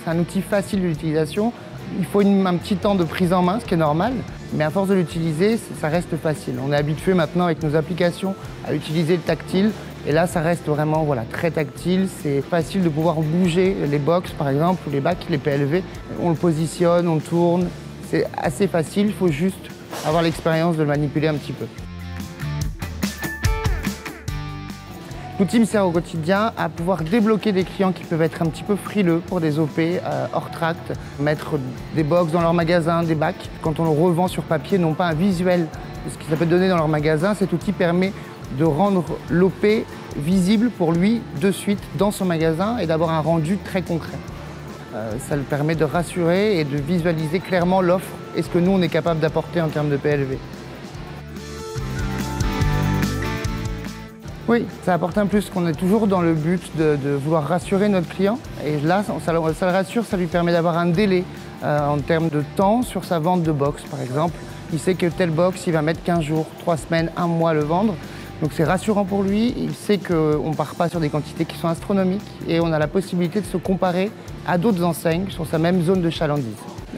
C'est un outil facile d'utilisation. Il faut un petit temps de prise en main, ce qui est normal, mais à force de l'utiliser, ça reste facile. On est habitué maintenant avec nos applications à utiliser le tactile, et là ça reste vraiment très tactile. C'est facile de pouvoir bouger les box par exemple, ou les bacs, les PLV. On le positionne, on le tourne, c'est assez facile, il faut juste avoir l'expérience de le manipuler un petit peu. L'outil me sert au quotidien à pouvoir débloquer des clients qui peuvent être un petit peu frileux pour des OP hors tract, mettre des box dans leur magasin, des bacs. Quand on le revend sur papier, non pas un visuel de ce que ça peut donner dans leur magasin, cet outil permet de rendre l'OP visible pour lui de suite dans son magasin et d'avoir un rendu très concret. Ça le permet de rassurer et de visualiser clairement l'offre et ce que nous on est capable d'apporter en termes de PLV. Oui, ça apporte un plus, qu'on est toujours dans le but de vouloir rassurer notre client. Et là, ça le rassure, ça lui permet d'avoir un délai en termes de temps sur sa vente de box, par exemple. Il sait que telle box, il va mettre 15 jours, 3 semaines, 1 mois à le vendre. Donc c'est rassurant pour lui. Il sait qu'on ne part pas sur des quantités qui sont astronomiques et on a la possibilité de se comparer à d'autres enseignes sur sa même zone de chalandise.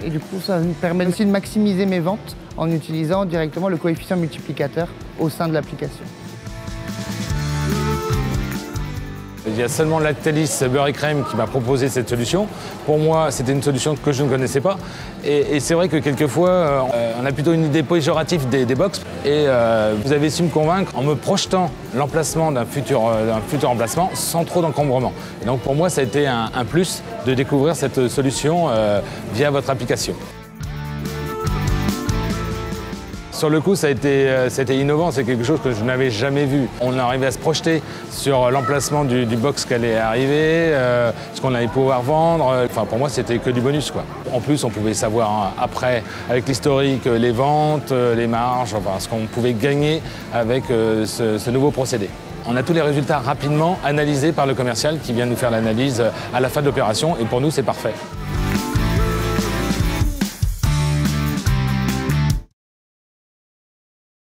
Et du coup, ça nous permet aussi de maximiser mes ventes en utilisant directement le coefficient multiplicateur au sein de l'application. Il y a seulement Lactalis Beurre et Crème qui m'a proposé cette solution. Pour moi, c'était une solution que je ne connaissais pas. Et c'est vrai que quelquefois, on a plutôt une idée péjorative des box. Et vous avez su me convaincre en me projetant l'emplacement d'un futur emplacement sans trop d'encombrement. Et donc pour moi, ça a été un plus de découvrir cette solution via votre application. Sur le coup, ça a été innovant, c'est quelque chose que je n'avais jamais vu. On est arrivé à se projeter sur l'emplacement du box qui allait arriver, ce qu'on allait pouvoir vendre. Enfin, pour moi, c'était que du bonus, quoi. En plus, on pouvait savoir après, avec l'historique, les ventes, les marges, enfin, ce qu'on pouvait gagner avec ce nouveau procédé. On a tous les résultats rapidement analysés par le commercial qui vient nous faire l'analyse à la fin de l'opération et pour nous, c'est parfait.